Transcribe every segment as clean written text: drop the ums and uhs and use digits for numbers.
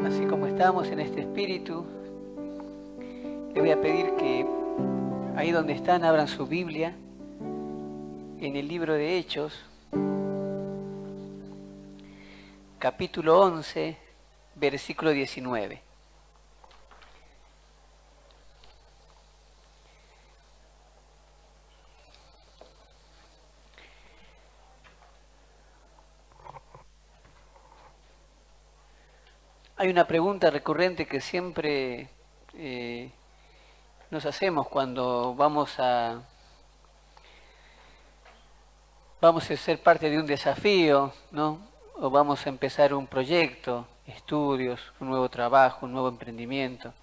Así como estamos en este espíritu, le voy a pedir que ahí donde están abran su Biblia en el libro de Hechos, capítulo 11, versículo 19. Hay una pregunta recurrente que siempre nos hacemos cuando vamos a ser parte de un desafío, ¿no? O vamos a empezar un proyecto, estudios, un nuevo trabajo, un nuevo emprendimiento.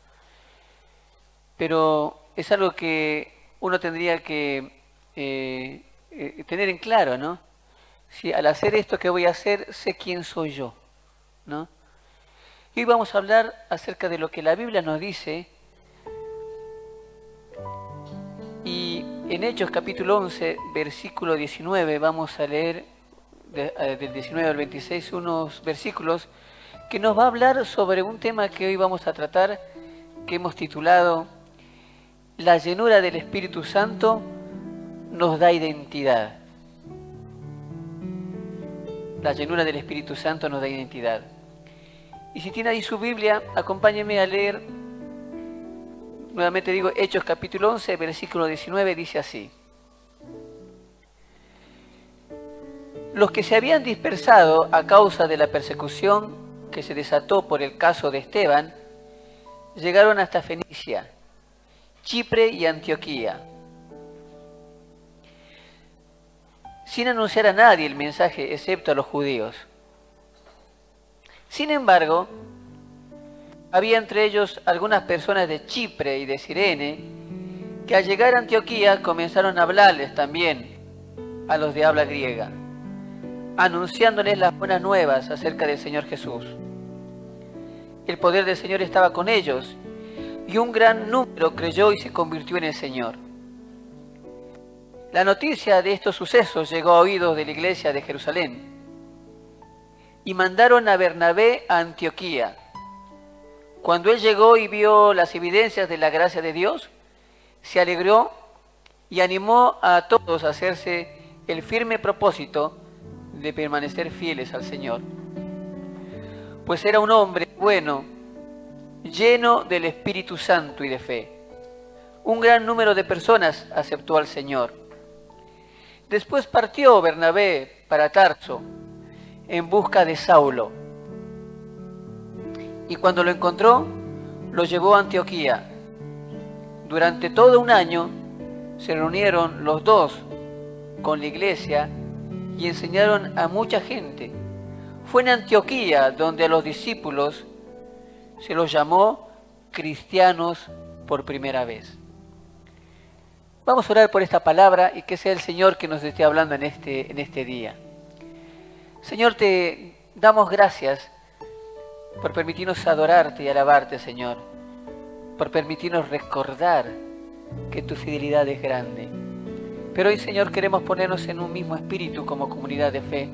Pero es algo que uno tendría que tener en claro, ¿no? Si al hacer esto que voy a hacer, sé quién soy yo, ¿no? Y hoy vamos a hablar acerca de lo que la Biblia nos dice. Y en Hechos capítulo 11, versículo 19, vamos a leer del 19 al 26 unos versículos que nos va a hablar sobre un tema que hoy vamos a tratar, que hemos titulado La llenura del Espíritu Santo nos da identidad. La llenura del Espíritu Santo nos da identidad. Y si tiene ahí su Biblia, acompáñenme a leer, nuevamente digo, Hechos capítulo 11, versículo 19, dice así. Los que se habían dispersado a causa de la persecución que se desató por el caso de Esteban, llegaron hasta Fenicia, Chipre y Antioquía, sin anunciar a nadie el mensaje excepto a los judíos. Sin embargo, había entre ellos algunas personas de Chipre y de Cirene que al llegar a Antioquía comenzaron a hablarles también a los de habla griega, anunciándoles las buenas nuevas acerca del Señor Jesús. El poder del Señor estaba con ellos y un gran número creyó y se convirtió en el Señor. La noticia de estos sucesos llegó a oídos de la iglesia de Jerusalén y mandaron a Bernabé a Antioquía. Cuando él llegó y vio las evidencias de la gracia de Dios, se alegró y animó a todos a hacerse el firme propósito de permanecer fieles al Señor. Pues era un hombre bueno, lleno del Espíritu Santo y de fe. Un gran número de personas aceptó al Señor. Después partió Bernabé para Tarso en busca de Saulo. Y cuando lo encontró, lo llevó a Antioquía. Durante todo un año se reunieron los dos con la iglesia y enseñaron a mucha gente. Fue en Antioquía donde a los discípulos se los llamó cristianos por primera vez. Vamos a orar por esta palabra y que sea el Señor que nos esté hablando en este día. Señor, te damos gracias por permitirnos adorarte y alabarte, Señor, por permitirnos recordar que tu fidelidad es grande. Pero hoy, Señor, queremos ponernos en un mismo espíritu como comunidad de fe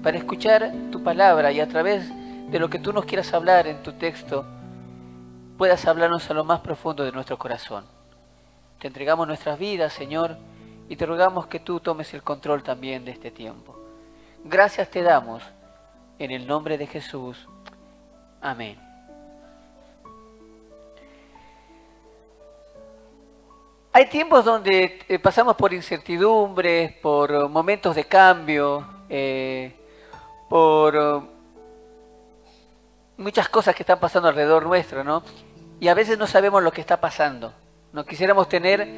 para escuchar tu palabra y a través de lo que tú nos quieras hablar en tu texto, puedas hablarnos a lo más profundo de nuestro corazón. Te entregamos nuestras vidas, Señor, y te rogamos que tú tomes el control también de este tiempo. Gracias te damos en el nombre de Jesús. Amén. Hay tiempos donde pasamos por incertidumbres, por momentos de cambio, por muchas cosas que están pasando alrededor nuestro, ¿no? Y a veces no sabemos lo que está pasando. No quisiéramos tener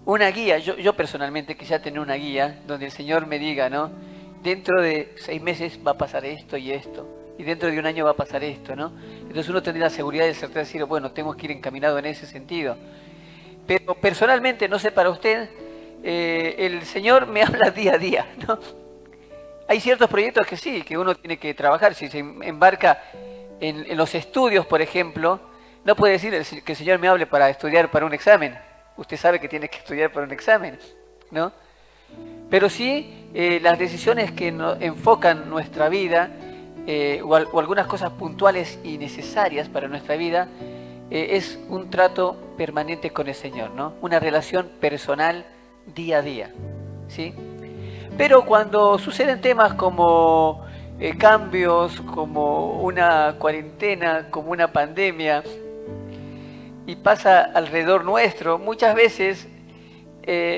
una guía. Yo personalmente quisiera tener una guía donde el Señor me diga, ¿no? Dentro de 6 meses va a pasar esto y esto. Y dentro de un año va a pasar esto, ¿no? Entonces uno tendría la seguridad y certeza de decir, bueno, tengo que ir encaminado en ese sentido. Pero personalmente, no sé para usted, el Señor me habla día a día, ¿no? Hay ciertos proyectos que sí, que uno tiene que trabajar. Si se embarca en los estudios, por ejemplo, no puede decir que el Señor me hable para estudiar para un examen. Usted sabe que tiene que estudiar para un examen, ¿no? Pero sí, las decisiones que enfocan nuestra vida o algunas cosas puntuales y necesarias para nuestra vida, es un trato permanente con el Señor, ¿no? Una relación personal día a día, ¿sí? Pero cuando suceden temas como cambios, como una cuarentena, como una pandemia, y pasa alrededor nuestro, muchas veces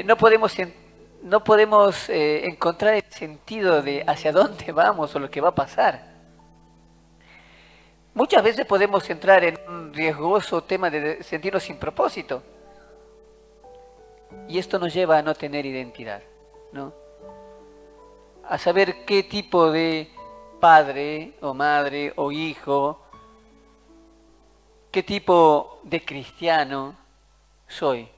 no podemos encontrar el sentido de hacia dónde vamos o lo que va a pasar. Muchas veces podemos entrar en un riesgoso tema de sentirnos sin propósito. Y esto nos lleva a no tener identidad, ¿no? A saber qué tipo de padre o madre o hijo, qué tipo de cristiano soy.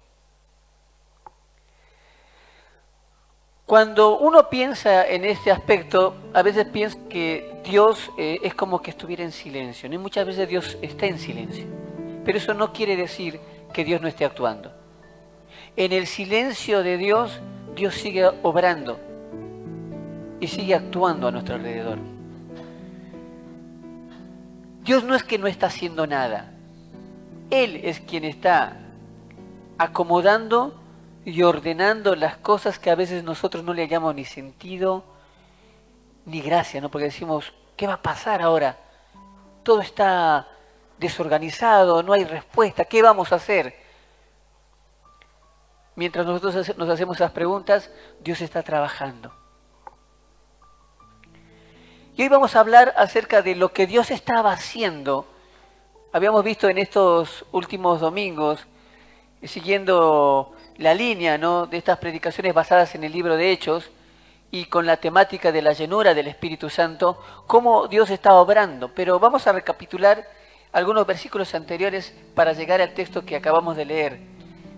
Cuando uno piensa en este aspecto, a veces piensa que Dios es como que estuviera en silencio, ¿no? Y muchas veces Dios está en silencio. Pero eso no quiere decir que Dios no esté actuando. En el silencio de Dios, Dios sigue obrando y sigue actuando a nuestro alrededor. Dios no es que no está haciendo nada. Él es quien está acomodando y ordenando las cosas que a veces nosotros no le hallamos ni sentido ni gracia, ¿no? Porque decimos, ¿qué va a pasar ahora? Todo está desorganizado, no hay respuesta, ¿qué vamos a hacer? Mientras nosotros nos hacemos esas preguntas, Dios está trabajando. Y hoy vamos a hablar acerca de lo que Dios estaba haciendo. Habíamos visto en estos últimos domingos, siguiendo la línea, ¿no?, de estas predicaciones basadas en el libro de Hechos y con la temática de la llenura del Espíritu Santo, cómo Dios estaba obrando. Pero vamos a recapitular algunos versículos anteriores para llegar al texto que acabamos de leer,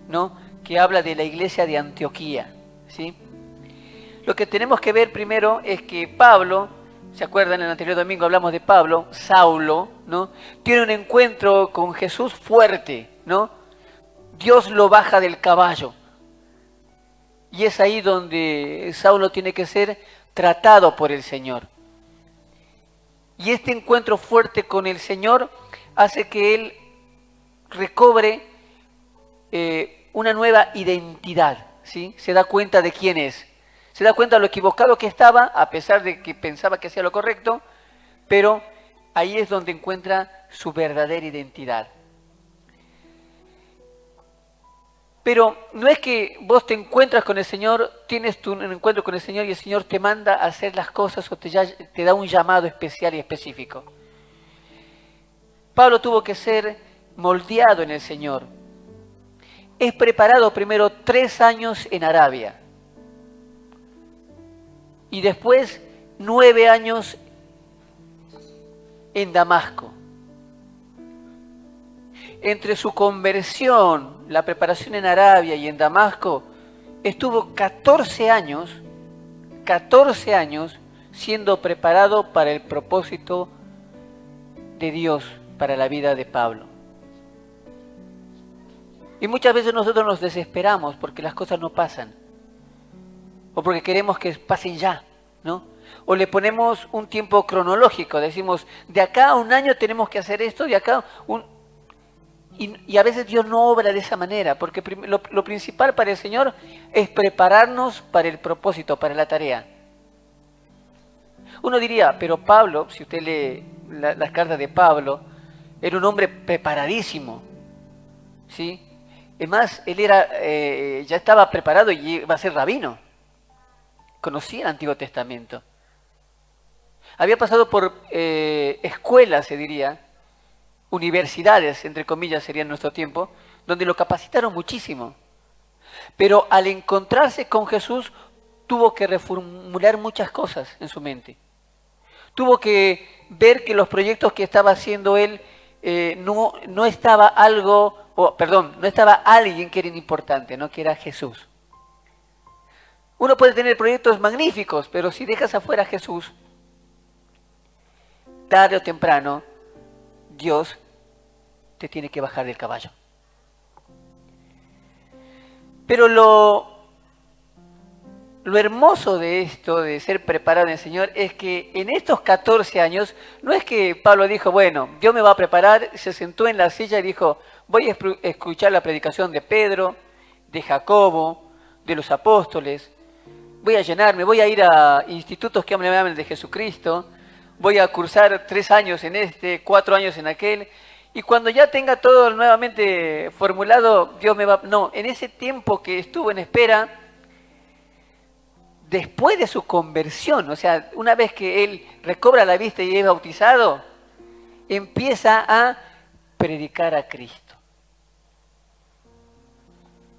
¿no?, que habla de la iglesia de Antioquía, ¿sí? Lo que tenemos que ver primero es que Pablo, ¿se acuerdan? En el anterior domingo hablamos de Pablo, Saulo, ¿no?, tiene un encuentro con Jesús fuerte, ¿no? Dios lo baja del caballo. Y es ahí donde Saulo tiene que ser tratado por el Señor. Y este encuentro fuerte con el Señor hace que él recobre una nueva identidad, ¿sí? Se da cuenta de quién es. Se da cuenta de lo equivocado que estaba, a pesar de que pensaba que hacía lo correcto, pero ahí es donde encuentra su verdadera identidad. Pero no es que vos te encuentras con el Señor, tienes un encuentro con el Señor y el Señor te manda a hacer las cosas o te da un llamado especial y específico. Pablo tuvo que ser moldeado en el Señor. Es preparado primero 3 años en Arabia y después 9 años en Damasco. Entre su conversión, la preparación en Arabia y en Damasco, estuvo 14 años siendo preparado para el propósito de Dios para la vida de Pablo. Y muchas veces nosotros nos desesperamos porque las cosas no pasan, o porque queremos que pasen ya, ¿no? O le ponemos un tiempo cronológico, decimos, de acá a 1 año tenemos que hacer esto, de acá y a veces Dios no obra de esa manera, porque lo principal para el Señor es prepararnos para el propósito, para la tarea. Uno diría, pero Pablo, si usted lee las cartas de Pablo, era un hombre preparadísimo, ¿sí? Es más, él ya estaba preparado y iba a ser rabino. Conocía el Antiguo Testamento. Había pasado por escuelas, se diría, universidades, entre comillas sería en nuestro tiempo, donde lo capacitaron muchísimo. Pero al encontrarse con Jesús, tuvo que reformular muchas cosas en su mente. Tuvo que ver que los proyectos que estaba haciendo él, no estaba no estaba alguien que era importante, ¿no?, que era Jesús. Uno puede tener proyectos magníficos, pero si dejas afuera a Jesús, tarde o temprano, Dios te tiene que bajar del caballo. Pero lo hermoso de esto, de ser preparado en el Señor, es que en estos 14 años, no es que Pablo dijo, bueno, Dios me va a preparar, se sentó en la silla y dijo, voy a escuchar la predicación de Pedro, de Jacobo, de los apóstoles, voy a llenarme, voy a ir a institutos que me hablen de Jesucristo, voy a cursar 3 años en este, 4 años en aquel, y cuando ya tenga todo nuevamente formulado, Dios me va... No, en ese tiempo que estuvo en espera, después de su conversión, o sea, una vez que él recobra la vista y es bautizado, empieza a predicar a Cristo.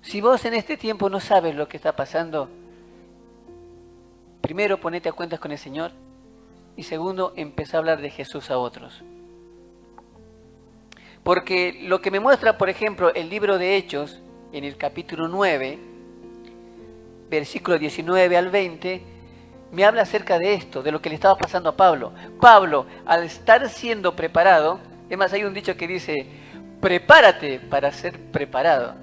Si vos en este tiempo no sabes lo que está pasando, primero ponete a cuentas con el Señor y segundo, empezá a hablar de Jesús a otros. Porque lo que me muestra, por ejemplo, el libro de Hechos, en el capítulo 9, versículo 19 al 20, me habla acerca de esto, de lo que le estaba pasando a Pablo. Pablo, al estar siendo preparado, es más, hay un dicho que dice, prepárate para ser preparado.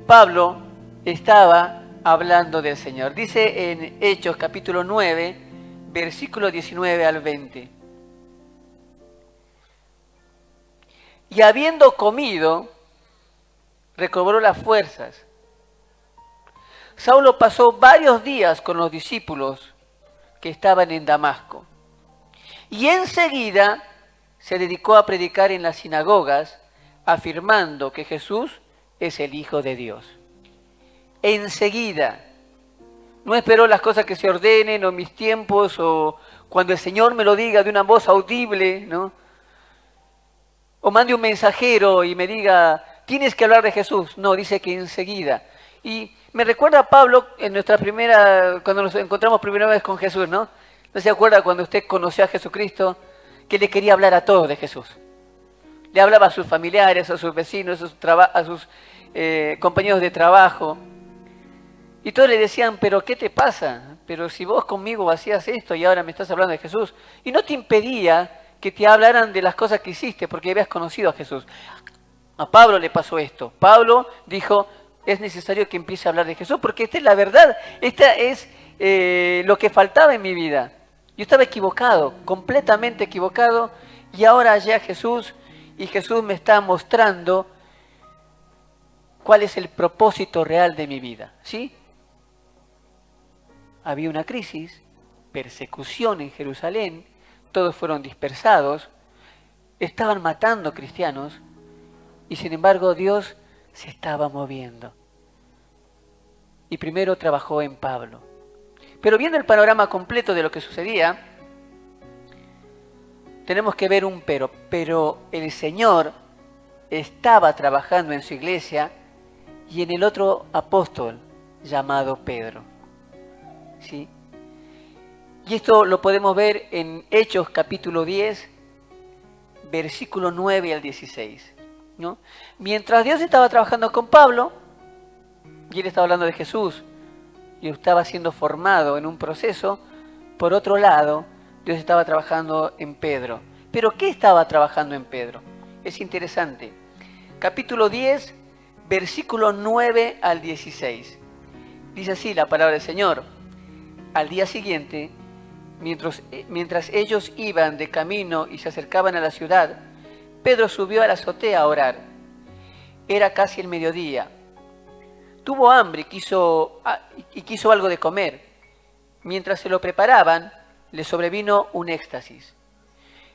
Pablo estaba hablando del Señor. Dice en Hechos capítulo 9, versículo 19 al 20. Y habiendo comido, recobró las fuerzas. Saulo pasó varios días con los discípulos que estaban en Damasco. Y enseguida se dedicó a predicar en las sinagogas, afirmando que Jesús es el Hijo de Dios. Enseguida. No esperó las cosas que se ordenen o mis tiempos o cuando el Señor me lo diga de una voz audible, ¿no? O mande un mensajero y me diga, tienes que hablar de Jesús. No, dice que enseguida. Y me recuerda a Pablo en nuestra cuando nos encontramos primera vez con Jesús, ¿no? ¿No se acuerda cuando usted conoció a Jesucristo que le quería hablar a todos de Jesús? Le hablaba a sus familiares, a sus vecinos, a sus compañeros de trabajo. Y todos le decían, pero ¿qué te pasa? Pero si vos conmigo hacías esto y ahora me estás hablando de Jesús. Y no te impedía que te hablaran de las cosas que hiciste porque habías conocido a Jesús. A Pablo le pasó esto. Pablo dijo, es necesario que empiece a hablar de Jesús porque esta es la verdad. Esta es lo que faltaba en mi vida. Yo estaba equivocado, completamente equivocado. Y ahora hallé a Jesús y Jesús me está mostrando cuál es el propósito real de mi vida. ¿Sí? Había una crisis, persecución en Jerusalén, todos fueron dispersados, estaban matando cristianos y sin embargo Dios se estaba moviendo. Y primero trabajó en Pablo. Pero viendo el panorama completo de lo que sucedía, tenemos que ver un pero. Pero el Señor estaba trabajando en su iglesia y en el otro apóstol llamado Pedro. ¿Sí? Y esto lo podemos ver en Hechos capítulo 10, versículo 9 al 16. ¿No? Mientras Dios estaba trabajando con Pablo, y él estaba hablando de Jesús, y estaba siendo formado en un proceso, por otro lado, Dios estaba trabajando en Pedro. ¿Pero qué estaba trabajando en Pedro? Es interesante. Capítulo 10, versículo 9 al 16. Dice así la palabra del Señor. Al día siguiente, mientras ellos iban de camino y se acercaban a la ciudad, Pedro subió a la azotea a orar. Era casi el mediodía. Tuvo hambre y quiso algo de comer. Mientras se lo preparaban, le sobrevino un éxtasis.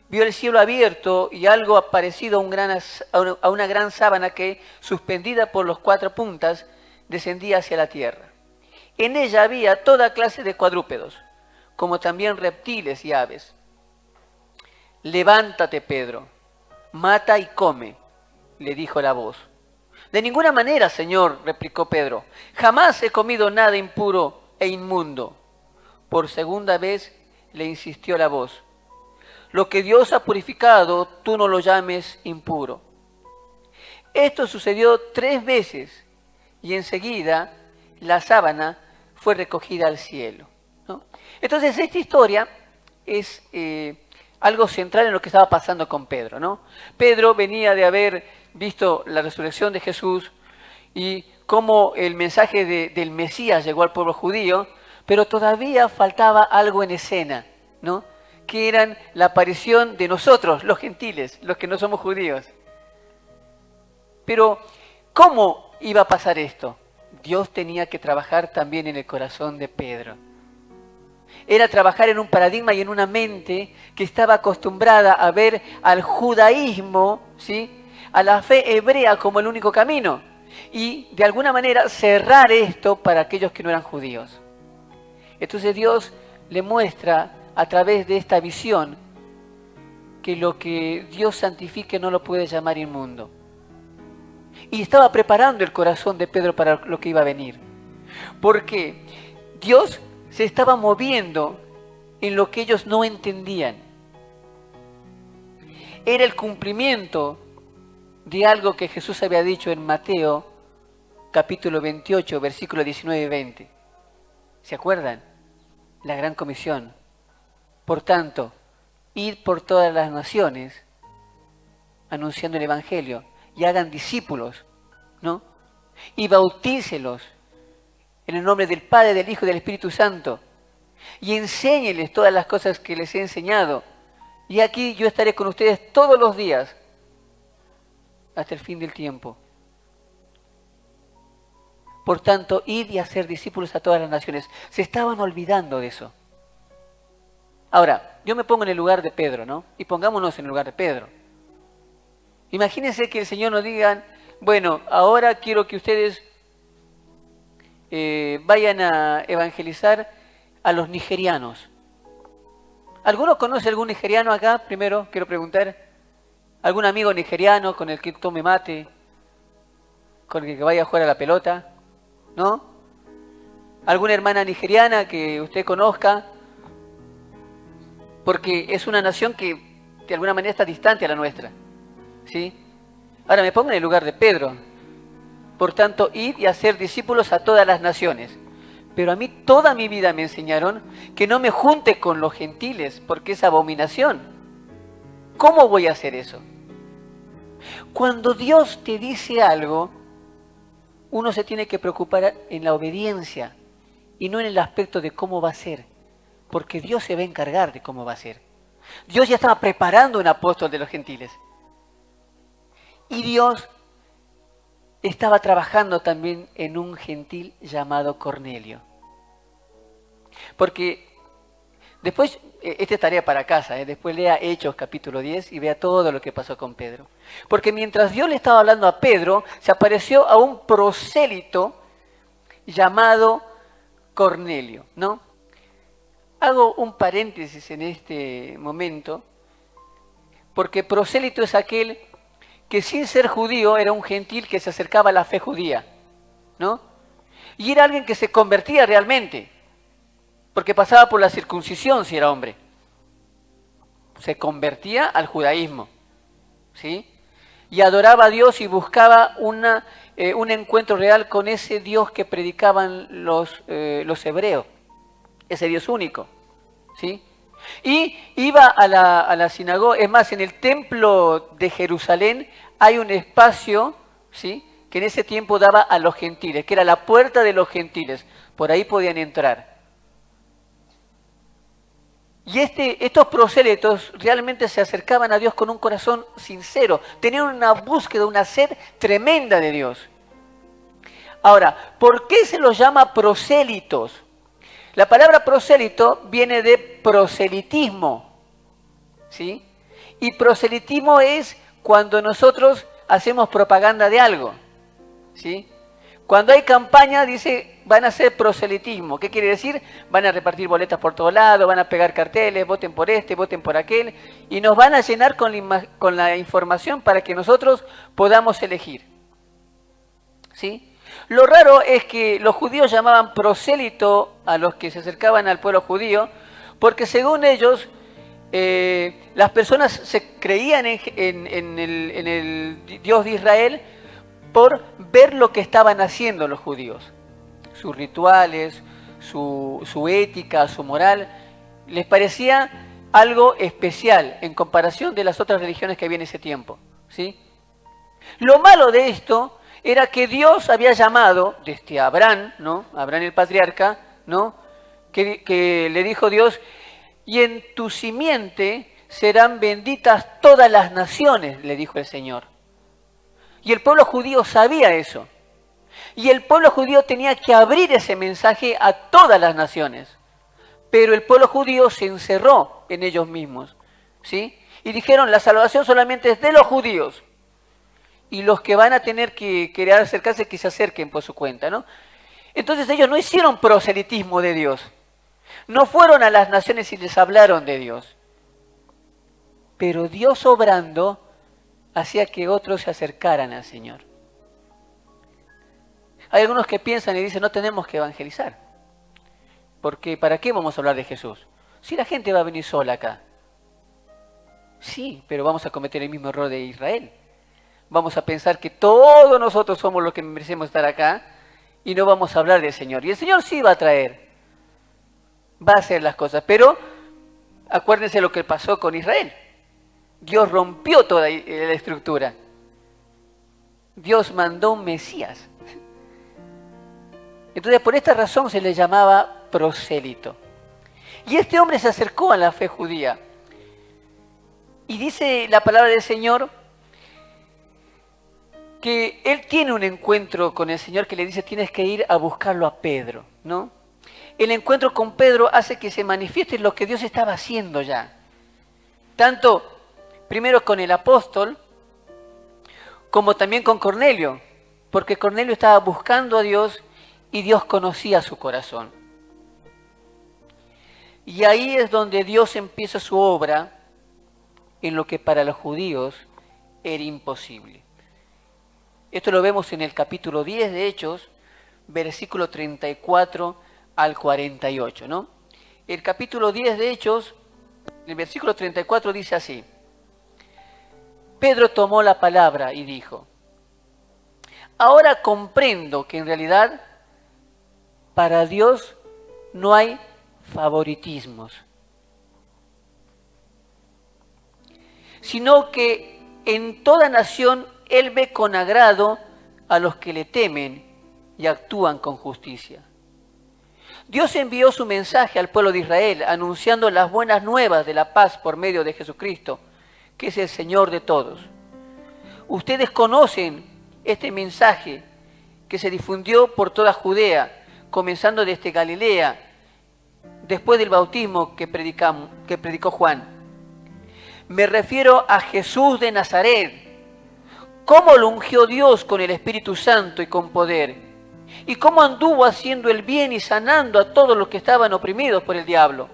Vio el cielo abierto y algo parecido a una gran sábana que, suspendida por las 4 puntas, descendía hacia la tierra. En ella había toda clase de cuadrúpedos, como también reptiles y aves. Levántate, Pedro, mata y come, le dijo la voz. De ninguna manera, Señor, replicó Pedro, jamás he comido nada impuro e inmundo. Por segunda vez le insistió la voz. Lo que Dios ha purificado, tú no lo llames impuro. Esto sucedió 3 veces y enseguida la sábana fue recogida al cielo, ¿no? Entonces esta historia es algo central en lo que estaba pasando con Pedro, ¿no? Pedro venía de haber visto la resurrección de Jesús y cómo el mensaje del Mesías llegó al pueblo judío, pero todavía faltaba algo en escena, ¿no? Que eran la aparición de nosotros, los gentiles, los que no somos judíos. Pero, ¿cómo iba a pasar esto? Dios tenía que trabajar también en el corazón de Pedro. Era trabajar en un paradigma y en una mente que estaba acostumbrada a ver al judaísmo, ¿sí?, a la fe hebrea como el único camino. Y de alguna manera cerrar esto para aquellos que no eran judíos. Entonces Dios le muestra a través de esta visión que lo que Dios santifique no lo puede llamar inmundo. Y estaba preparando el corazón de Pedro para lo que iba a venir. Porque Dios se estaba moviendo en lo que ellos no entendían. Era el cumplimiento de algo que Jesús había dicho en Mateo, capítulo 28, versículos 19 y 20. ¿Se acuerdan? La gran comisión. Por tanto, id por todas las naciones, anunciando el Evangelio, y hagan discípulos, ¿no? Y bautícelos en el nombre del Padre, del Hijo y del Espíritu Santo, y enséñeles todas las cosas que les he enseñado. Y aquí yo estaré con ustedes todos los días, hasta el fin del tiempo. Por tanto, id y hacer discípulos a todas las naciones. Se estaban olvidando de eso. Ahora, yo me pongo en el lugar de Pedro, ¿no? Y pongámonos en el lugar de Pedro. Imagínense que el Señor nos diga, bueno, ahora quiero que ustedes vayan a evangelizar a los nigerianos. ¿Alguno conoce algún nigeriano acá? Primero, quiero preguntar. ¿Algún amigo nigeriano con el que tome mate? ¿Con el que vaya a jugar a la pelota? ¿No? ¿Alguna hermana nigeriana que usted conozca? Porque es una nación que de alguna manera está distante a la nuestra. ¿Sí? Ahora me pongo en el lugar de Pedro. Por tanto, id y hacer discípulos a todas las naciones. Pero a mí toda mi vida me enseñaron que no me junte con los gentiles, porque es abominación. ¿Cómo voy a hacer eso? Cuando Dios te dice algo, uno se tiene que preocupar en la obediencia y no en el aspecto de cómo va a ser, porque Dios se va a encargar de cómo va a ser. Dios ya estaba preparando un apóstol de los gentiles. Y Dios estaba trabajando también en un gentil llamado Cornelio. Porque después, esta es tarea para casa, después lea Hechos capítulo 10 y vea todo lo que pasó con Pedro. Porque mientras Dios le estaba hablando a Pedro, se apareció a un prosélito llamado Cornelio, ¿no? Hago un paréntesis en este momento, porque prosélito es aquel que sin ser judío era un gentil que se acercaba a la fe judía, ¿no? Y era alguien que se convertía realmente, porque pasaba por la circuncisión si era hombre. Se convertía al judaísmo, ¿sí? Y adoraba a Dios y buscaba un encuentro real con ese Dios que predicaban los hebreos, ese Dios único, ¿sí? Y iba a la sinagoga. Es más, en el templo de Jerusalén hay un espacio, ¿sí?, que en ese tiempo daba a los gentiles, que era la puerta de los gentiles. Por ahí podían entrar. Y estos prosélitos realmente se acercaban a Dios con un corazón sincero. Tenían una búsqueda, una sed tremenda de Dios. Ahora, ¿por qué se los llama prosélitos? La palabra prosélito viene de proselitismo, ¿sí? Y proselitismo es cuando nosotros hacemos propaganda de algo, ¿sí? Cuando hay campaña, dice, van a hacer proselitismo. ¿Qué quiere decir? Van a repartir boletas por todos lados, van a pegar carteles, voten por este, voten por aquel, y nos van a llenar con la información para que nosotros podamos elegir, ¿sí? Lo raro es que los judíos llamaban prosélito a los que se acercaban al pueblo judío, porque según ellos, las personas se creían en el Dios de Israel por ver lo que estaban haciendo los judíos. Sus rituales, su ética, su moral, les parecía algo especial en comparación de las otras religiones que había en ese tiempo, ¿sí? Lo malo de esto era que Dios había llamado desde Abraham, ¿no? Abraham el patriarca, ¿no? Que le dijo Dios, y en tu simiente serán benditas todas las naciones, le dijo el Señor. Y el pueblo judío sabía eso. Y el pueblo judío tenía que abrir ese mensaje a todas las naciones. Pero el pueblo judío se encerró en ellos mismos, ¿sí? Y dijeron, la salvación solamente es de los judíos. Y los que van a tener que querer acercarse, que se acerquen por su cuenta, ¿no? Entonces ellos no hicieron proselitismo de Dios. No fueron a las naciones y les hablaron de Dios. Pero Dios obrando hacía que otros se acercaran al Señor. Hay algunos que piensan y dicen, no tenemos que evangelizar. Porque ¿para qué vamos a hablar de Jesús? Si la gente va a venir sola acá. Sí, pero vamos a cometer el mismo error de Israel. Vamos a pensar que todos nosotros somos los que merecemos estar acá y no vamos a hablar del Señor. Y el Señor sí va a traer, va a hacer las cosas. Pero acuérdense lo que pasó con Israel. Dios rompió toda la estructura. Dios mandó un Mesías. Entonces por esta razón se le llamaba prosélito. Y este hombre se acercó a la fe judía. Y dice la palabra del Señor que él tiene un encuentro con el Señor que le dice tienes que ir a buscarlo a Pedro, ¿no? El encuentro con Pedro hace que se manifieste lo que Dios estaba haciendo ya. Tanto primero con el apóstol como también con Cornelio, porque Cornelio estaba buscando a Dios y Dios conocía su corazón. Y ahí es donde Dios empieza su obra en lo que para los judíos era imposible. Esto lo vemos en el capítulo 10 de Hechos, versículo 34 al 48, ¿no? El capítulo 10 de Hechos, el versículo 34 dice así. Pedro tomó la palabra y dijo, ahora comprendo que en realidad para Dios no hay favoritismos, sino que en toda nación Él ve con agrado a los que le temen y actúan con justicia. Dios envió su mensaje al pueblo de Israel, anunciando las buenas nuevas de la paz por medio de Jesucristo, que es el Señor de todos. Ustedes conocen este mensaje que se difundió por toda Judea, comenzando desde Galilea, después del bautismo que predicó Juan. Me refiero a Jesús de Nazaret, cómo lo ungió Dios con el Espíritu Santo y con poder, y cómo anduvo haciendo el bien y sanando a todos los que estaban oprimidos por el diablo,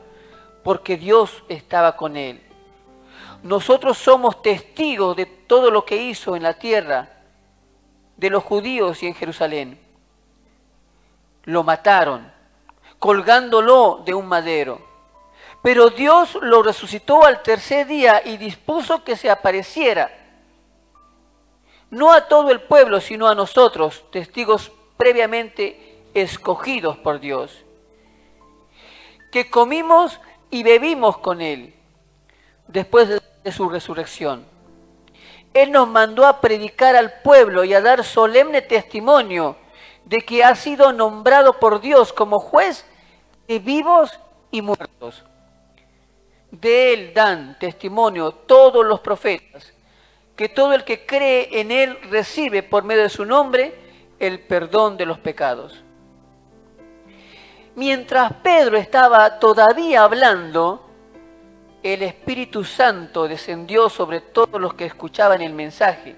porque Dios estaba con él. Nosotros somos testigos de todo lo que hizo en la tierra, de los judíos y en Jerusalén. Lo mataron, colgándolo de un madero. Pero Dios lo resucitó al tercer día y dispuso que se apareciera, no a todo el pueblo, sino a nosotros, testigos previamente escogidos por Dios, que comimos y bebimos con Él después de su resurrección. Él nos mandó a predicar al pueblo y a dar solemne testimonio de que ha sido nombrado por Dios como juez de vivos y muertos. De Él dan testimonio todos los profetas, que todo el que cree en Él recibe por medio de su nombre el perdón de los pecados. Mientras Pedro estaba todavía hablando, el Espíritu Santo descendió sobre todos los que escuchaban el mensaje.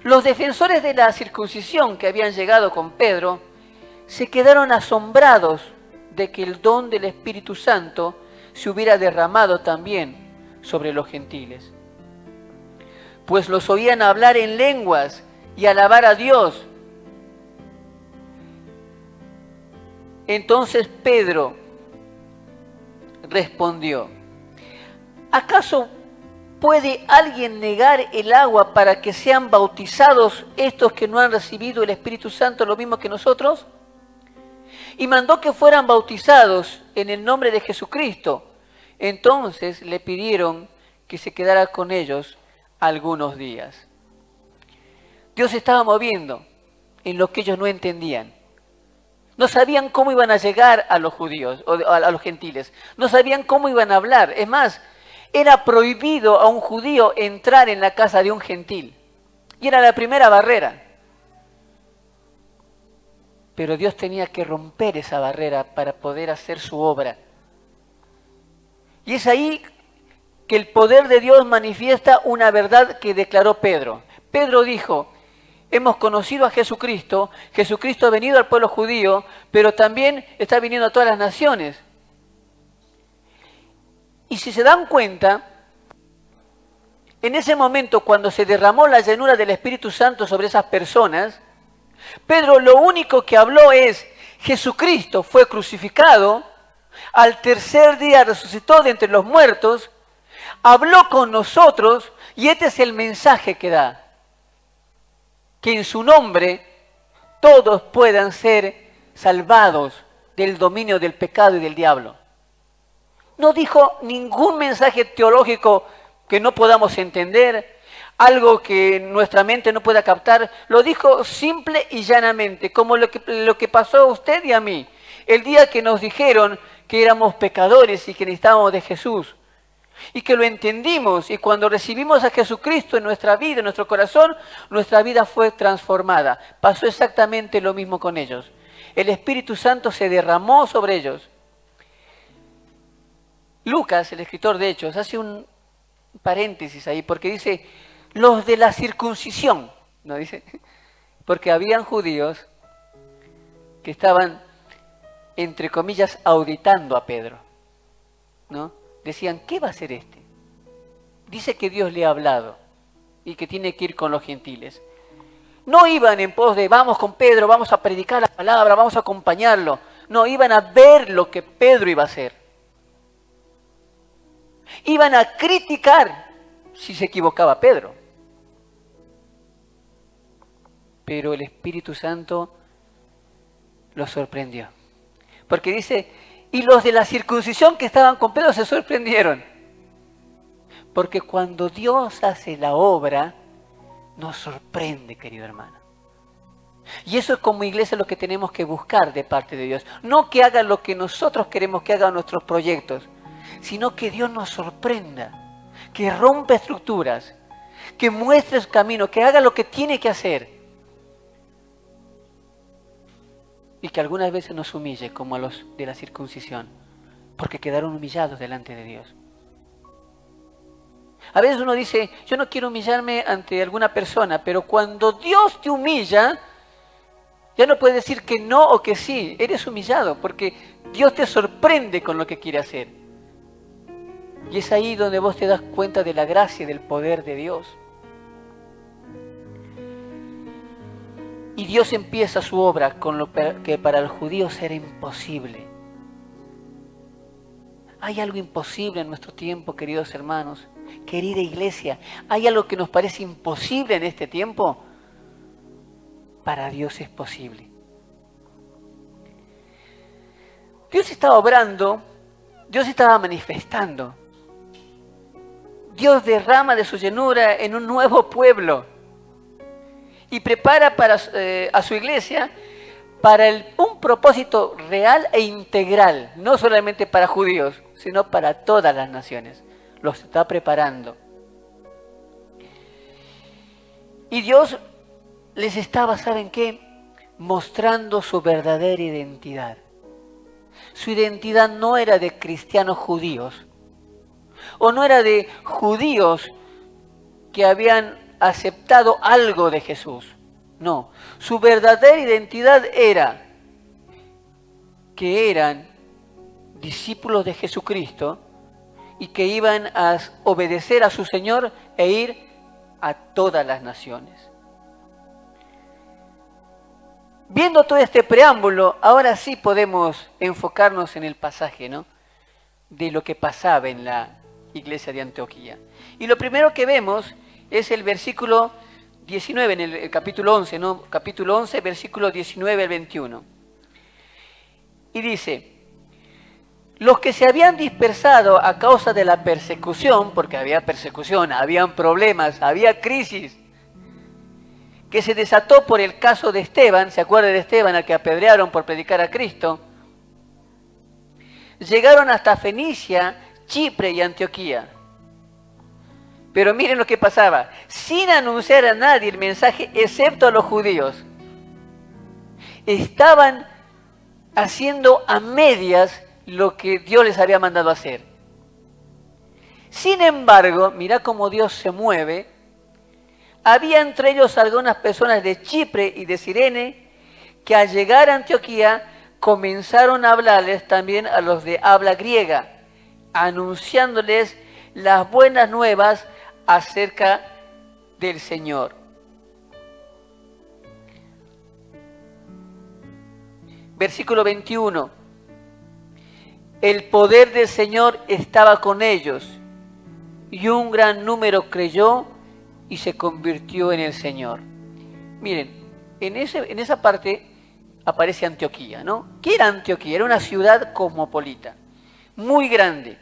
Los defensores de la circuncisión que habían llegado con Pedro se quedaron asombrados de que el don del Espíritu Santo se hubiera derramado también sobre los gentiles, pues los oían hablar en lenguas y alabar a Dios. Entonces Pedro respondió, ¿acaso puede alguien negar el agua para que sean bautizados estos que no han recibido el Espíritu Santo lo mismo que nosotros? Y mandó que fueran bautizados en el nombre de Jesucristo. Entonces le pidieron que se quedara con ellos algunos días. Dios se estaba moviendo en lo que ellos no entendían. No sabían cómo iban a llegar a los judíos o a los gentiles. No sabían cómo iban a hablar. Es más, era prohibido a un judío entrar en la casa de un gentil. Y era la primera barrera. Pero Dios tenía que romper esa barrera para poder hacer su obra. Y es ahí que el poder de Dios manifiesta una verdad que declaró Pedro. Pedro dijo: hemos conocido a Jesucristo, Jesucristo ha venido al pueblo judío, pero también está viniendo a todas las naciones. Y si se dan cuenta, en ese momento cuando se derramó la llenura del Espíritu Santo sobre esas personas, Pedro lo único que habló es: Jesucristo fue crucificado, al tercer día resucitó de entre los muertos, habló con nosotros y este es el mensaje que da. Que en su nombre todos puedan ser salvados del dominio del pecado y del diablo. No dijo ningún mensaje teológico que no podamos entender, algo que nuestra mente no pueda captar. Lo dijo simple y llanamente, como lo que pasó a usted y a mí. El día que nos dijeron que éramos pecadores y que necesitábamos de Jesús. Y que lo entendimos, y cuando recibimos a Jesucristo en nuestra vida, en nuestro corazón, nuestra vida fue transformada. Pasó exactamente lo mismo con ellos. El Espíritu Santo se derramó sobre ellos. Lucas, el escritor de Hechos, hace un paréntesis ahí, porque dice: los de la circuncisión, ¿no dice? Porque habían judíos que estaban, entre comillas, auditando a Pedro, ¿no? Decían: ¿qué va a hacer este? Dice que Dios le ha hablado y que tiene que ir con los gentiles. No iban en pos de: vamos con Pedro, vamos a predicar la palabra, vamos a acompañarlo. No, iban a ver lo que Pedro iba a hacer. Iban a criticar si se equivocaba Pedro. Pero el Espíritu Santo los sorprendió. Porque dice: y los de la circuncisión que estaban con Pedro se sorprendieron. Porque cuando Dios hace la obra, nos sorprende, querido hermano. Y eso es como iglesia lo que tenemos que buscar de parte de Dios. No que haga lo que nosotros queremos que haga nuestros proyectos, sino que Dios nos sorprenda, que rompa estructuras, que muestre su camino, que haga lo que tiene que hacer. Y que algunas veces nos humille, como a los de la circuncisión, porque quedaron humillados delante de Dios. A veces uno dice: yo no quiero humillarme ante alguna persona, pero cuando Dios te humilla, ya no puedes decir que no o que sí, eres humillado, porque Dios te sorprende con lo que quiere hacer. Y es ahí donde vos te das cuenta de la gracia y del poder de Dios. Y Dios empieza su obra con lo que para el judío era imposible. Hay algo imposible en nuestro tiempo, queridos hermanos, querida iglesia. Hay algo que nos parece imposible en este tiempo. Para Dios es posible. Dios estaba obrando, Dios estaba manifestando. Dios derrama de su llenura en un nuevo pueblo. Y prepara a su iglesia para un propósito real e integral, no solamente para judíos, sino para todas las naciones. Los está preparando. Y Dios les estaba, ¿saben qué? Mostrando su verdadera identidad. Su identidad no era de cristianos judíos, o no era de judíos que habían aceptado algo de Jesús. No, su verdadera identidad era que eran discípulos de Jesucristo y que iban a obedecer a su Señor e ir a todas las naciones. Viendo todo este preámbulo, ahora sí podemos enfocarnos en el pasaje, ¿no?, de lo que pasaba en la iglesia de Antioquía. Y lo primero que vemos es el versículo 19, en el capítulo 11, ¿no? Capítulo 11, versículo 19 al 21. Y dice: los que se habían dispersado a causa de la persecución, porque había persecución, habían problemas, había crisis, que se desató por el caso de Esteban, ¿se acuerda de Esteban al que apedrearon por predicar a Cristo? Llegaron hasta Fenicia, Chipre y Antioquía. Pero miren lo que pasaba, sin anunciar a nadie el mensaje, excepto a los judíos. Estaban haciendo a medias lo que Dios les había mandado hacer. Sin embargo, mirá cómo Dios se mueve. Había entre ellos algunas personas de Chipre y de Cirene que al llegar a Antioquía comenzaron a hablarles también a los de habla griega, anunciándoles las buenas nuevas acerca del Señor. Versículo 21. El poder del Señor estaba con ellos y un gran número creyó y se convirtió en el Señor. Miren, en esa parte aparece Antioquía, ¿no? ¿Qué era Antioquía? Era una ciudad cosmopolita, muy grande.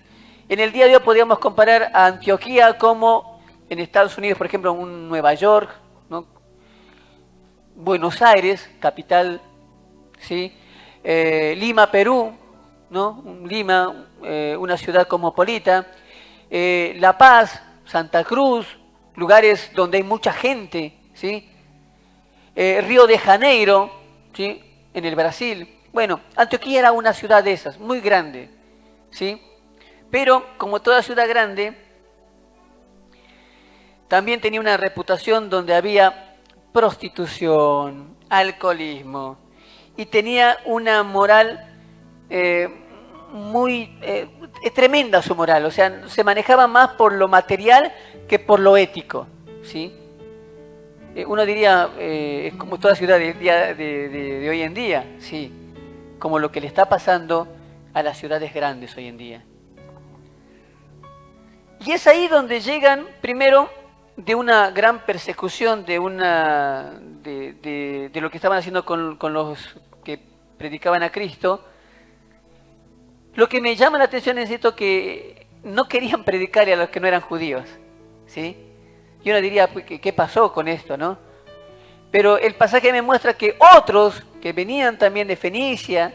En el día de hoy podríamos comparar a Antioquía como en Estados Unidos, por ejemplo, un Nueva York, ¿no? Buenos Aires, capital, ¿sí? Lima, Perú, ¿no? Lima, una ciudad cosmopolita. La Paz, Santa Cruz, lugares donde hay mucha gente, ¿sí? Río de Janeiro, ¿sí? En el Brasil. Bueno, Antioquía era una ciudad de esas, muy grande, ¿sí? Pero, como toda ciudad grande, también tenía una reputación donde había prostitución, alcoholismo, y tenía una moral tremenda su moral, o sea, se manejaba más por lo material que por lo ético, ¿sí? Uno diría, es como toda ciudad de hoy en día, sí, como lo que le está pasando a las ciudades grandes hoy en día. Y es ahí donde llegan, primero, de una gran persecución, de lo que estaban haciendo con los que predicaban a Cristo. Lo que me llama la atención es esto, que no querían predicarle a los que no eran judíos, ¿sí? Y uno diría, ¿qué pasó con esto, no? Pero el pasaje me muestra que otros que venían también de Fenicia,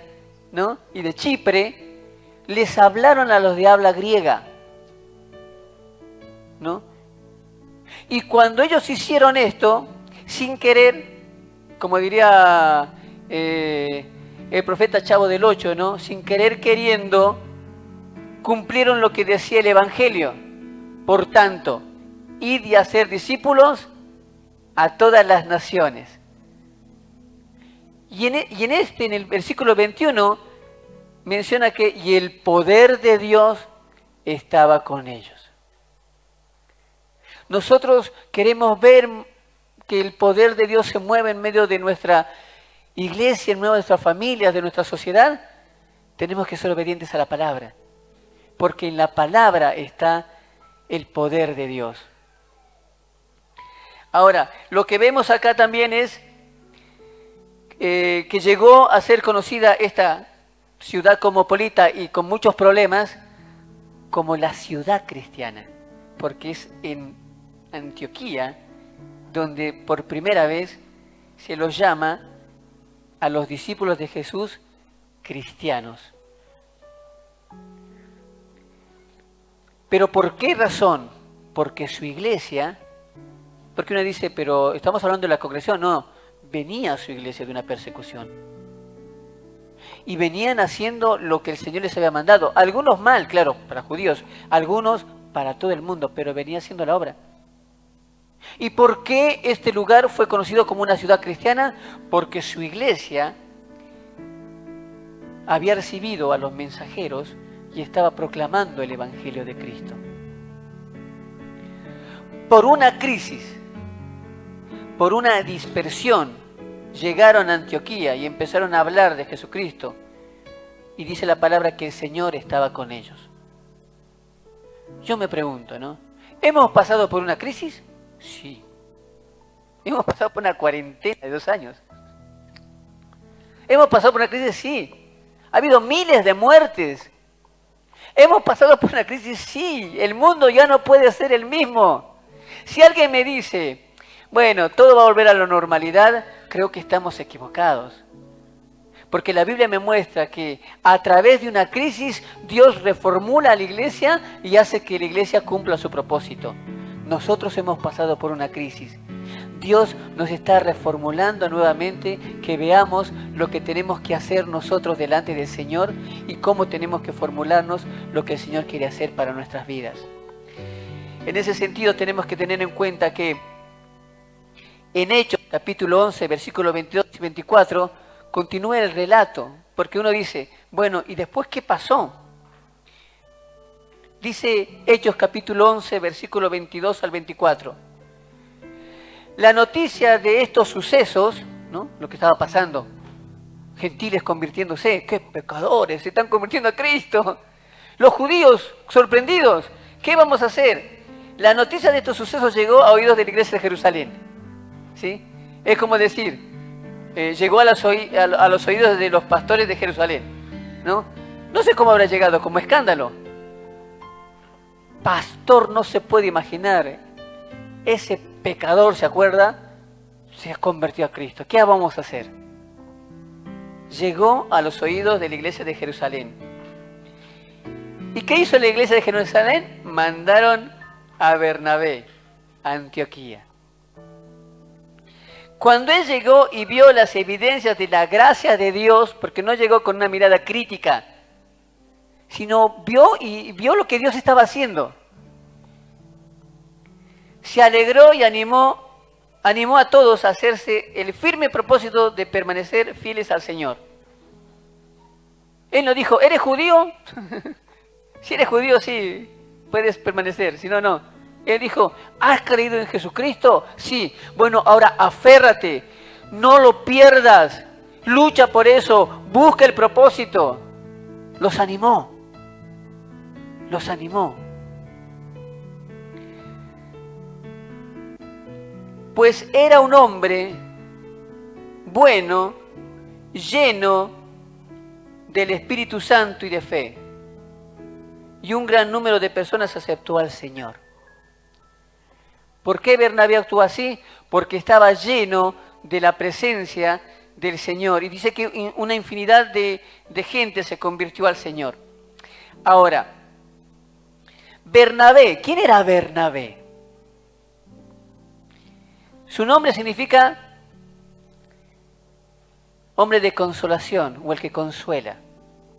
¿no? Y de Chipre, les hablaron a los de habla griega, ¿no? Y cuando ellos hicieron esto, sin querer, como diría el profeta Chavo del Ocho, ¿no? Sin querer queriendo, cumplieron lo que decía el Evangelio. Por tanto, id y hacer discípulos a todas las naciones. Y en el versículo 21, menciona que y el poder de Dios estaba con ellos. Nosotros queremos ver que el poder de Dios se mueve en medio de nuestra iglesia, en medio de nuestras familias, de nuestra sociedad. Tenemos que ser obedientes a la palabra, porque en la palabra está el poder de Dios. Ahora, lo que vemos acá también es que llegó a ser conocida esta ciudad cosmopolita y con muchos problemas como la ciudad cristiana, porque es en Antioquía donde por primera vez se los llama a los discípulos de Jesús cristianos. ¿Pero por qué razón? Porque su iglesia, porque uno dice, pero estamos hablando de la congregación, no, venía su iglesia de una persecución. Y venían haciendo lo que el Señor les había mandado. Algunos mal, claro, para judíos, algunos para todo el mundo, pero venía haciendo la obra. ¿Y por qué este lugar fue conocido como una ciudad cristiana? Porque su iglesia había recibido a los mensajeros y estaba proclamando el Evangelio de Cristo. Por una crisis, por una dispersión, llegaron a Antioquía y empezaron a hablar de Jesucristo. Y dice la palabra que el Señor estaba con ellos. Yo me pregunto, ¿no? ¿Hemos pasado por una crisis? Sí. ¿Hemos pasado por una cuarentena de 2 años? ¿Hemos pasado por una crisis? Sí. ¿Ha habido miles de muertes? ¿Hemos pasado por una crisis? Sí. El mundo ya no puede ser el mismo. Si alguien me dice, bueno, todo va a volver a la normalidad, creo que estamos equivocados. Porque la Biblia me muestra que a través de una crisis Dios reformula a la iglesia y hace que la iglesia cumpla su propósito. Nosotros hemos pasado por una crisis. Dios nos está reformulando nuevamente, que veamos lo que tenemos que hacer nosotros delante del Señor y cómo tenemos que formularnos lo que el Señor quiere hacer para nuestras vidas. En ese sentido tenemos que tener en cuenta que en Hechos capítulo 11, versículos 22 y 24, continúa el relato, porque uno dice, bueno, ¿y después qué pasó? Dice Hechos capítulo 11, versículo 22 al 24. La noticia de estos sucesos, ¿no?, lo que estaba pasando, gentiles convirtiéndose, qué pecadores, se están convirtiendo a Cristo. Los judíos sorprendidos, ¿qué vamos a hacer? La noticia de estos sucesos llegó a oídos de la iglesia de Jerusalén, ¿sí? Es como decir, llegó a los oídos de los pastores de Jerusalén, ¿no? No sé cómo habrá llegado, como escándalo. Pastor, no se puede imaginar, ese pecador, ¿se acuerda? Se ha convertido a Cristo. ¿Qué vamos a hacer? Llegó a los oídos de la iglesia de Jerusalén. ¿Y qué hizo la iglesia de Jerusalén? Mandaron a Bernabé a Antioquía. Cuando él llegó y vio las evidencias de la gracia de Dios, porque no llegó con una mirada crítica, sino vio lo que Dios estaba haciendo, se alegró y animó a todos a hacerse el firme propósito de permanecer fieles al Señor. Él no dijo, ¿eres judío? Si eres judío, sí, puedes permanecer, si no, no. Él dijo, ¿has creído en Jesucristo? Sí. Bueno, ahora aférrate, no lo pierdas, lucha por eso, busca el propósito. Los animó. Los animó. Pues era un hombre bueno, lleno del Espíritu Santo y de fe. Y un gran número de personas aceptó al Señor. ¿Por qué Bernabé actuó así? Porque estaba lleno de la presencia del Señor. Y dice que una infinidad de gente se convirtió al Señor. Ahora, Bernabé, ¿quién era Bernabé? Su nombre significa hombre de consolación o el que consuela,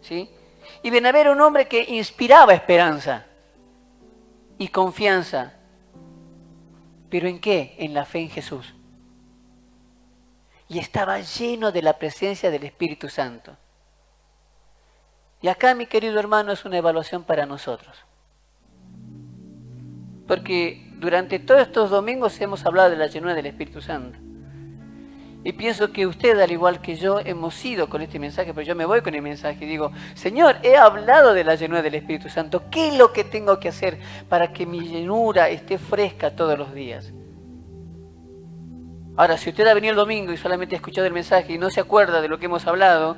¿sí? Y Bernabé era un hombre que inspiraba esperanza y confianza. ¿Pero en qué? En la fe en Jesús. Y estaba lleno de la presencia del Espíritu Santo. Y acá, mi querido hermano, es una evaluación para nosotros. Porque durante todos estos domingos hemos hablado de la llenura del Espíritu Santo. Y pienso que usted, al igual que yo, hemos ido con este mensaje, pero yo me voy con el mensaje y digo, Señor, he hablado de la llenura del Espíritu Santo. ¿Qué es lo que tengo que hacer para que mi llenura esté fresca todos los días? Ahora, si usted ha venido el domingo y solamente ha escuchado el mensaje y no se acuerda de lo que hemos hablado,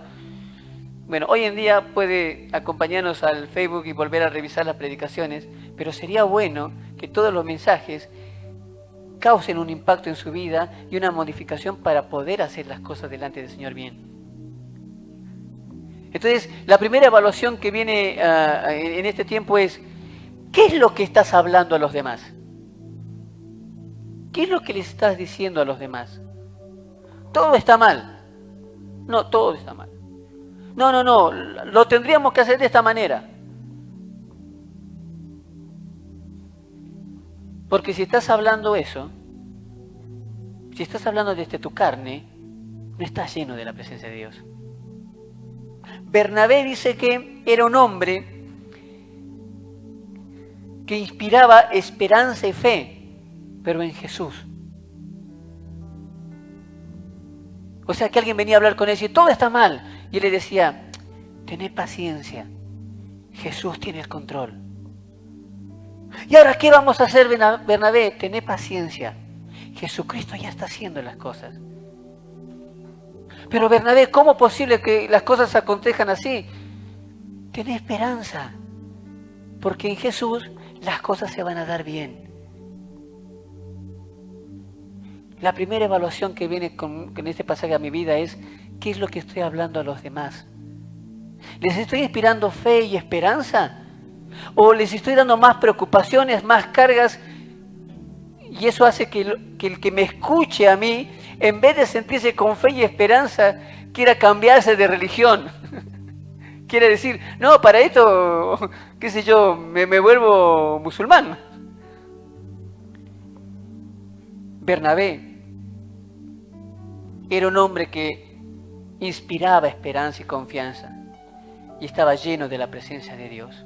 bueno, hoy en día puede acompañarnos al Facebook y volver a revisar las predicaciones, pero sería bueno que todos los mensajes causen un impacto en su vida y una modificación para poder hacer las cosas delante del Señor bien. Entonces, la primera evaluación que viene en este tiempo es, ¿qué es lo que estás hablando a los demás? ¿Qué es lo que le estás diciendo a los demás? Todo está mal. No, todo está mal. No, lo tendríamos que hacer de esta manera. Porque si estás hablando eso, si estás hablando desde tu carne, no estás lleno de la presencia de Dios. Bernabé dice que era un hombre que inspiraba esperanza y fe, pero en Jesús. O sea, que alguien venía a hablar con él y decía, todo está mal. Y él le decía, tened paciencia, Jesús tiene el control. ¿Y ahora qué vamos a hacer, Bernabé? Tened paciencia, Jesucristo ya está haciendo las cosas. Pero Bernabé, ¿cómo es posible que las cosas acontezcan así? Tened esperanza, porque en Jesús las cosas se van a dar bien. La primera evaluación que viene con este pasaje a mi vida es, ¿qué es lo que estoy hablando a los demás? ¿Les estoy inspirando fe y esperanza? ¿O les estoy dando más preocupaciones, más cargas? Y eso hace que el que me escuche a mí, en vez de sentirse con fe y esperanza, quiera cambiarse de religión. Quiere decir, no, para esto, qué sé yo, me vuelvo musulmán. Bernabé era un hombre que inspiraba esperanza y confianza y estaba lleno de la presencia de Dios.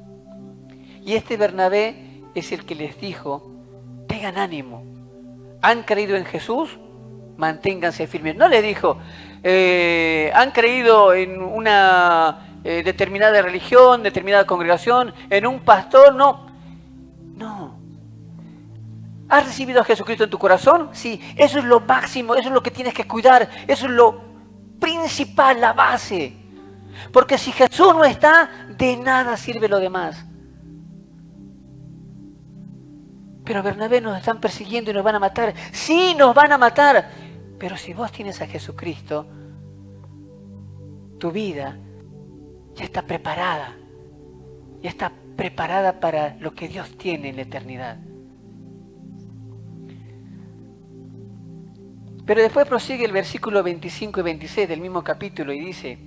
Y este Bernabé es el que les dijo, tengan ánimo, han creído en Jesús, manténganse firmes. No le dijo, han creído en una determinada religión, determinada congregación, en un pastor, no. ¿Has recibido a Jesucristo en tu corazón? Sí, eso es lo máximo, eso es lo que tienes que cuidar, eso es lo principal, la base. Porque si Jesús no está, de nada sirve lo demás. Pero Bernabé, nos están persiguiendo y nos van a matar. Sí, nos van a matar. Pero si vos tienes a Jesucristo, tu vida ya está preparada. Ya está preparada para lo que Dios tiene en la eternidad. Pero después prosigue el versículo 25 y 26 del mismo capítulo y dice,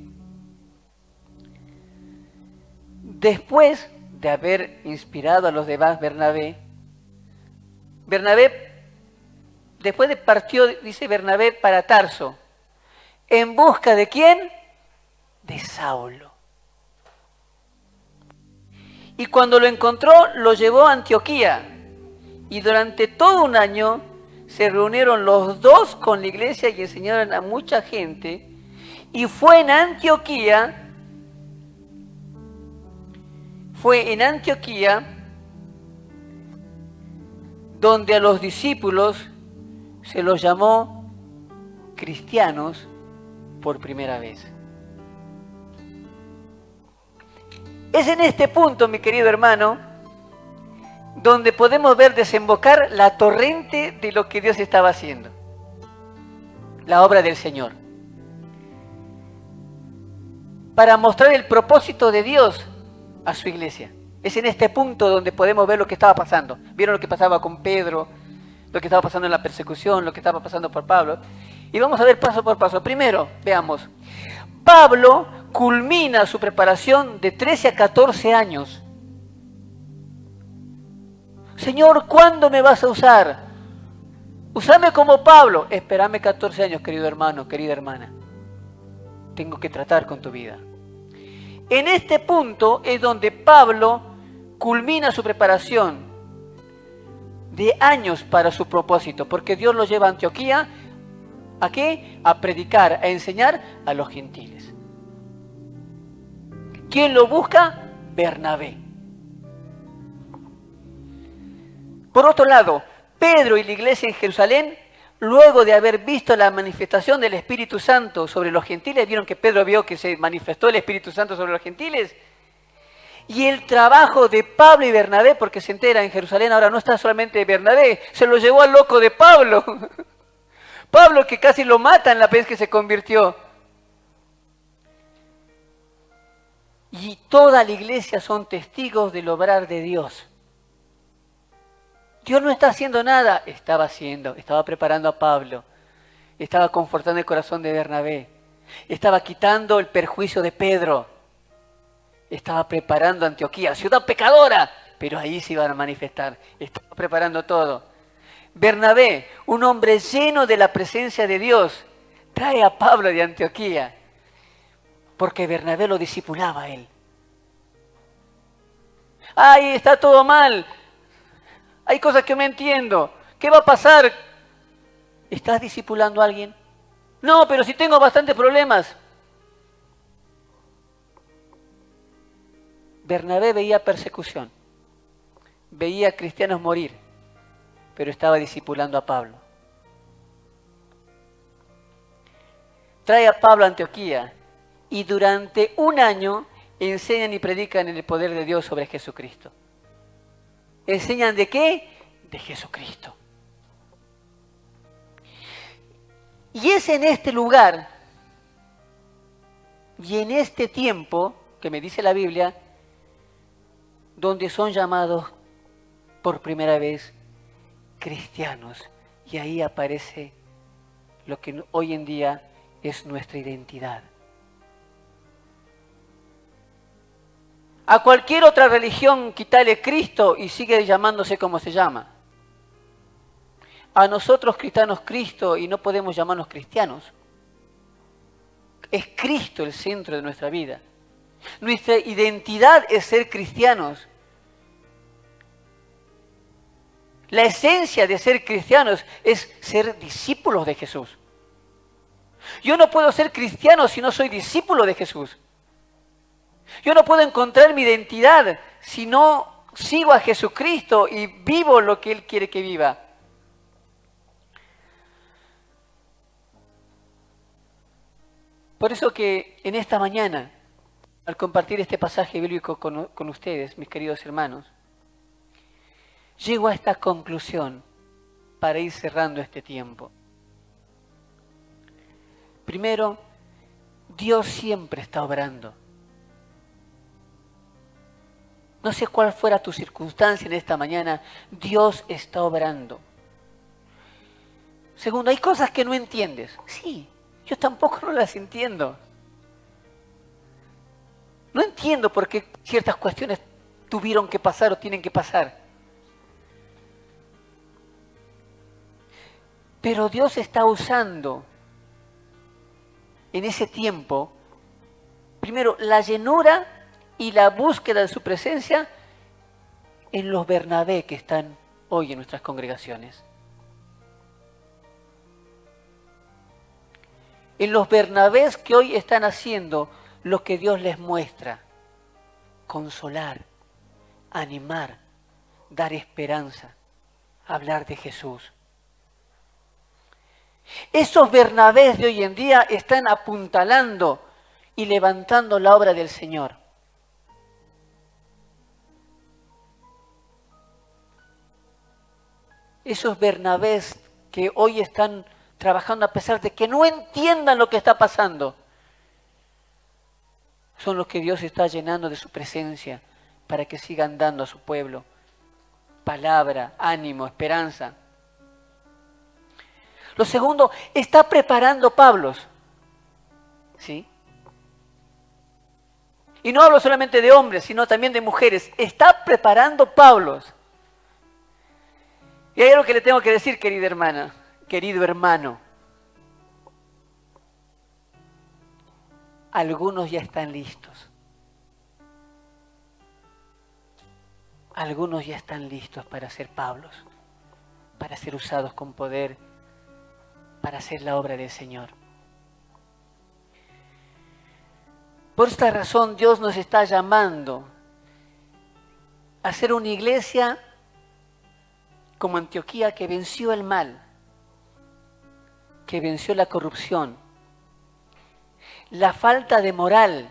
después de haber inspirado a los demás Bernabé, después de partió, dice Bernabé, para Tarso, ¿en busca de quién? De Saulo. Y cuando lo encontró, lo llevó a Antioquía, y durante todo un año se reunieron los dos con la iglesia y enseñaron a mucha gente. Y fue en Antioquía donde a los discípulos se los llamó cristianos por primera vez. Es en este punto, mi querido hermano, donde podemos ver desembocar la torrente de lo que Dios estaba haciendo. La obra del Señor. Para mostrar el propósito de Dios a su iglesia. Es en este punto donde podemos ver lo que estaba pasando. Vieron lo que pasaba con Pedro, lo que estaba pasando en la persecución, lo que estaba pasando por Pablo. Y vamos a ver paso por paso. Primero, veamos. Pablo culmina su preparación de 13 a 14 años. Señor, ¿cuándo me vas a usar? Úsame como Pablo. Espérame 14 años, querido hermano, querida hermana. Tengo que tratar con tu vida. En este punto es donde Pablo culmina su preparación de años para su propósito, porque Dios lo lleva a Antioquía, ¿a qué? A predicar, a enseñar a los gentiles. ¿Quién lo busca? Bernabé. Por otro lado, Pedro y la iglesia en Jerusalén, luego de haber visto la manifestación del Espíritu Santo sobre los gentiles, vieron que Pedro vio que se manifestó el Espíritu Santo sobre los gentiles, y el trabajo de Pablo y Bernabé, porque se entera en Jerusalén, ahora no está solamente Bernabé, se lo llevó al loco de Pablo. Pablo que casi lo matan la vez que se convirtió. Y toda la iglesia son testigos del obrar de Dios. Dios no está haciendo nada, estaba preparando a Pablo, estaba confortando el corazón de Bernabé, estaba quitando el perjuicio de Pedro, estaba preparando Antioquía, ciudad pecadora, pero ahí se iban a manifestar, estaba preparando todo. Bernabé, un hombre lleno de la presencia de Dios, trae a Pablo de Antioquía, porque Bernabé lo discipulaba a él. ¡Ay, está todo mal! Hay cosas que no entiendo. ¿Qué va a pasar? ¿Estás discipulando a alguien? No, pero si tengo bastantes problemas. Bernabé veía persecución, veía a cristianos morir, pero estaba discipulando a Pablo. Trae a Pablo a Antioquía y durante un año enseñan y predican en el poder de Dios sobre Jesucristo. ¿Enseñan de qué? De Jesucristo. Y es en este lugar y en este tiempo, que me dice la Biblia, donde son llamados por primera vez cristianos. Y ahí aparece lo que hoy en día es nuestra identidad. A cualquier otra religión quítale Cristo y sigue llamándose como se llama. A nosotros cristianos Cristo y no podemos llamarnos cristianos. Es Cristo el centro de nuestra vida. Nuestra identidad es ser cristianos. La esencia de ser cristianos es ser discípulos de Jesús. Yo no puedo ser cristiano si no soy discípulo de Jesús. Yo no puedo encontrar mi identidad si no sigo a Jesucristo y vivo lo que Él quiere que viva. Por eso que en esta mañana, al compartir este pasaje bíblico con ustedes, mis queridos hermanos, llego a esta conclusión para ir cerrando este tiempo. Primero, Dios siempre está obrando. No sé cuál fuera tu circunstancia en esta mañana, Dios está obrando. Segundo, hay cosas que no entiendes. Sí, yo tampoco no las entiendo. No entiendo por qué ciertas cuestiones tuvieron que pasar o tienen que pasar. Pero Dios está usando en ese tiempo, primero, la llenura y la búsqueda de su presencia en los Bernabé que están hoy en nuestras congregaciones. En los Bernabés que hoy están haciendo lo que Dios les muestra: consolar, animar, dar esperanza, hablar de Jesús. Esos Bernabés de hoy en día están apuntalando y levantando la obra del Señor. Esos Bernabés que hoy están trabajando a pesar de que no entiendan lo que está pasando, son los que Dios está llenando de su presencia para que sigan dando a su pueblo palabra, ánimo, esperanza. Lo segundo, está preparando Pablos. ¿Sí? Y no hablo solamente de hombres, sino también de mujeres. Está preparando Pablos. Y hay algo que le tengo que decir, querida hermana, querido hermano. Algunos ya están listos. Algunos ya están listos para ser Pablos, para ser usados con poder, para hacer la obra del Señor. Por esta razón Dios nos está llamando a ser una iglesia como Antioquía que venció el mal, que venció la corrupción, la falta de moral,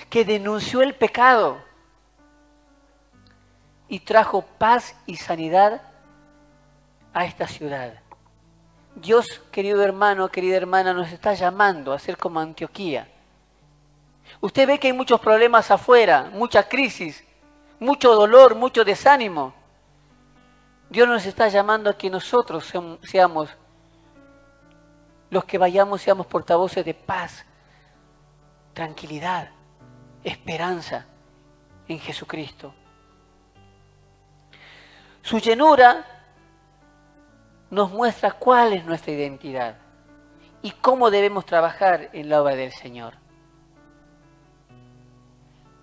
que denunció el pecado y trajo paz y sanidad a esta ciudad. Dios, querido hermano, querida hermana, nos está llamando a ser como Antioquía. Usted ve que hay muchos problemas afuera, mucha crisis, mucho dolor, mucho desánimo. Dios nos está llamando a que nosotros seamos los que vayamos, seamos portavoces de paz, tranquilidad, esperanza en Jesucristo. Su llenura nos muestra cuál es nuestra identidad y cómo debemos trabajar en la obra del Señor.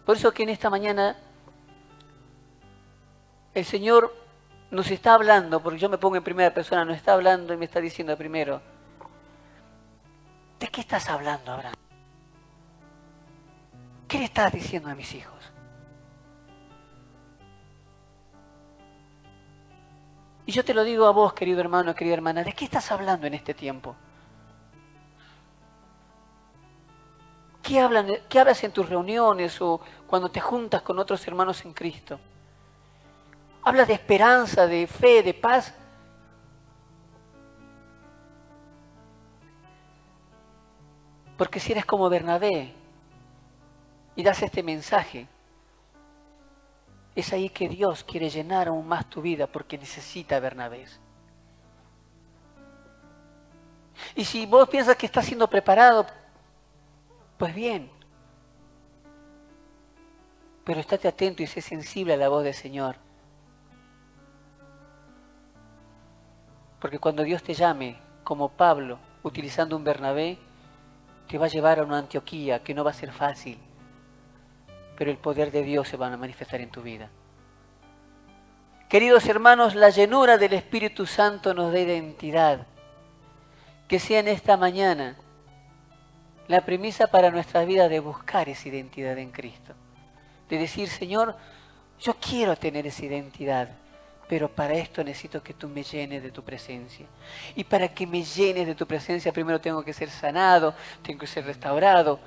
Por eso que en esta mañana el Señor nos está hablando, porque yo me pongo en primera persona, nos está hablando y me está diciendo primero: ¿de qué estás hablando, Abraham? ¿Qué le estás diciendo a mis hijos? Y yo te lo digo a vos, querido hermano, querida hermana, ¿de qué estás hablando en este tiempo? ¿Qué hablas en tus reuniones o cuando te juntas con otros hermanos en Cristo? ¿Hablas de esperanza, de fe, de paz? Porque si eres como Bernabé y das este mensaje, es ahí que Dios quiere llenar aún más tu vida porque necesita Bernabés. Y si vos piensas que estás siendo preparado, pues bien. Pero estate atento y sé sensible a la voz del Señor. Porque cuando Dios te llame, como Pablo, utilizando un Bernabé, te va a llevar a una Antioquía que no va a ser fácil, pero el poder de Dios se va a manifestar en tu vida. Queridos hermanos, la llenura del Espíritu Santo nos da identidad. Que sea en esta mañana la premisa para nuestra vida de buscar esa identidad en Cristo. De decir, Señor, yo quiero tener esa identidad, pero para esto necesito que tú me llenes de tu presencia. Y para que me llenes de tu presencia, primero tengo que ser sanado, tengo que ser restaurado.